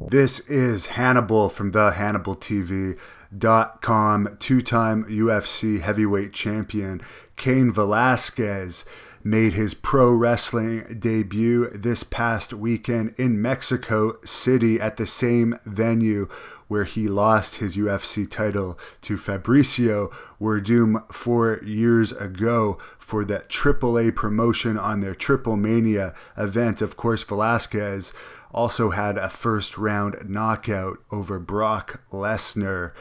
This is Hannibal from the HannibalTV.com. Two-time UFC heavyweight champion Cain Velasquez made his pro wrestling debut this past weekend in Mexico City at the same venue where he lost his UFC title to Fabricio Werdum 4 years ago for that AAA promotion on their Triple Mania event. Of course, Velasquez also had a first-round knockout over Brock Lesnar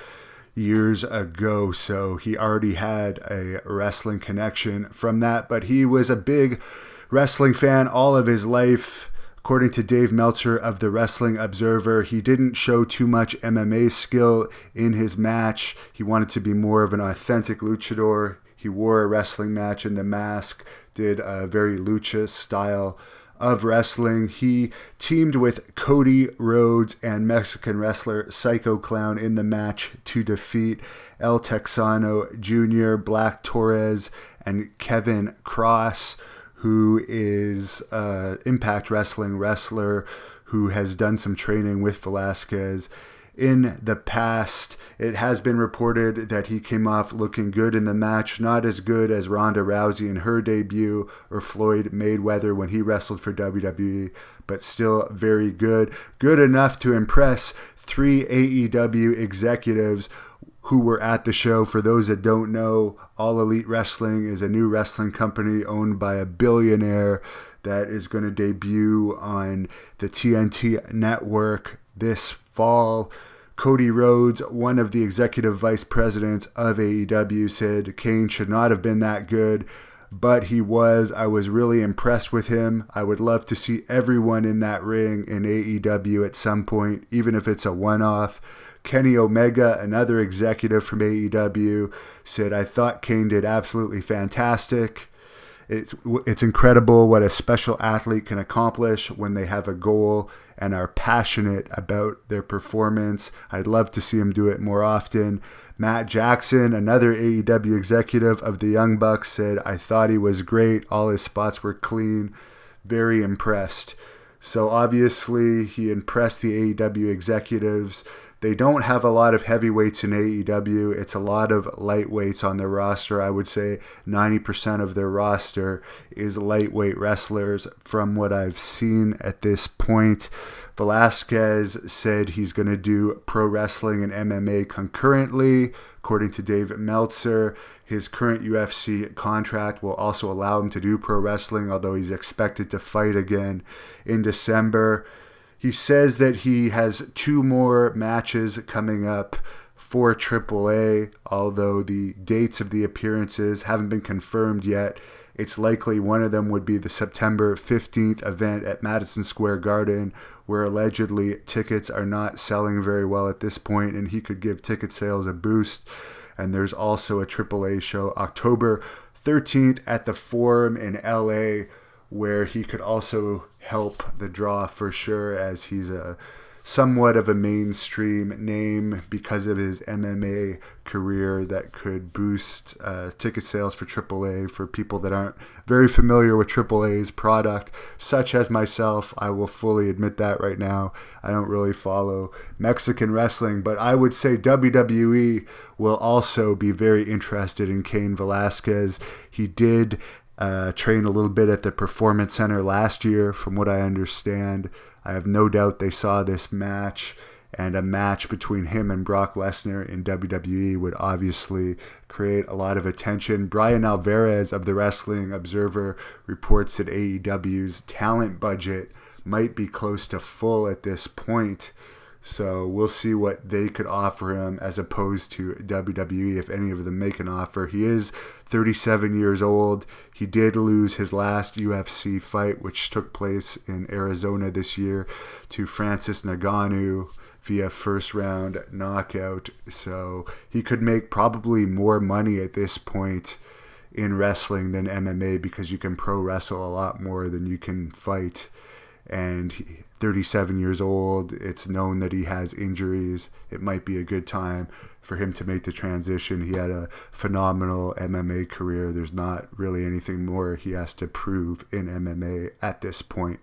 years ago, so he already had a wrestling connection from that. But he was a big wrestling fan all of his life. According to Dave Meltzer of the Wrestling Observer, he didn't show too much MMA skill in his match. He wanted to be more of an authentic luchador. He wore a wrestling match in the mask, did a very lucha style of wrestling. He teamed with Cody, Rhodes, and Mexican wrestler Psycho Clown in the match to defeat El Texano Jr., Black Torres, and Kevin Cross, who is an Impact Wrestling wrestler who has done some training with Velasquez in the past. It has been reported that he came off looking good in the match, not as good as Ronda Rousey in her debut or Floyd Mayweather when he wrestled for WWE, but still very good. Good enough to impress 3 AEW executives who were at the show. For those that don't know, All Elite Wrestling is a new wrestling company owned by a billionaire that is going to debut on the TNT network this fall. Cody Rhodes, one of the executive vice presidents of AEW, said Cain should not have been that good, but he was. I was really impressed with him. I would love to see everyone in that ring in AEW at some point, even if it's a one-off. Kenny Omega, another executive from AEW, said, I thought Cain did absolutely fantastic. It's incredible what a special athlete can accomplish when they have a goal and are passionate about their performance. I'd love to see him do it more often. Matt Jackson, another AEW executive of the Young Bucks, said, I thought he was great. All his spots were clean. Very impressed. So obviously he impressed the AEW executives. They don't have a lot of heavyweights in AEW. It's a lot of lightweights on their roster. I would say 90% of their roster is lightweight wrestlers from what I've seen at this point. Velasquez said he's going to do pro wrestling and MMA concurrently. According to Dave Meltzer, his current UFC contract will also allow him to do pro wrestling, although he's expected to fight again in December. He says that he has 2 more matches coming up for AAA, although the dates of the appearances haven't been confirmed yet. It's likely one of them would be the September 15th event at Madison Square Garden, where allegedly tickets are not selling very well at this point, and he could give ticket sales a boost. And there's also a AAA show October 13th at the Forum in LA, where he could also help the draw for sure, as he's a somewhat of a mainstream name because of his MMA career that could boost ticket sales for AAA for people that aren't very familiar with AAA's product, such as myself. I will fully admit that right now. I don't really follow Mexican wrestling, but I would say WWE will also be very interested in Cain Velasquez. He did train a little bit at the Performance Center last year, from what I understand. I have no doubt they saw this match, and a match between him and Brock Lesnar in WWE would obviously create a lot of attention. Brian Alvarez of the Wrestling Observer reports that AEW's talent budget might be close to full at this point. So we'll see what they could offer him as opposed to WWE, if any of them make an offer. He is 37 years old. He did lose his last UFC fight, which took place in Arizona this year, to Francis Ngannou via first-round knockout. So he could make probably more money at this point in wrestling than MMA, because you can pro wrestle a lot more than you can fight. And 37 years old, it's known that he has injuries. It might be a good time for him to make the transition. He had a phenomenal MMA career. There's not really anything more he has to prove in MMA at this point.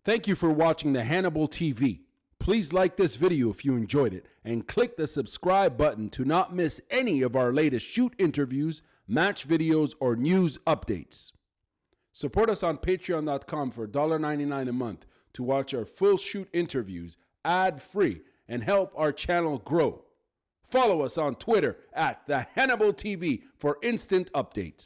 Thank you for watching the Hannibal TV. Please like this video if you enjoyed it, and click the subscribe button to not miss any of our latest shoot interviews, match videos, or news updates. Support us on patreon.com for $1.99 a month to watch our full shoot interviews ad-free and help our channel grow. Follow us on Twitter at the Hannibal TV for instant updates.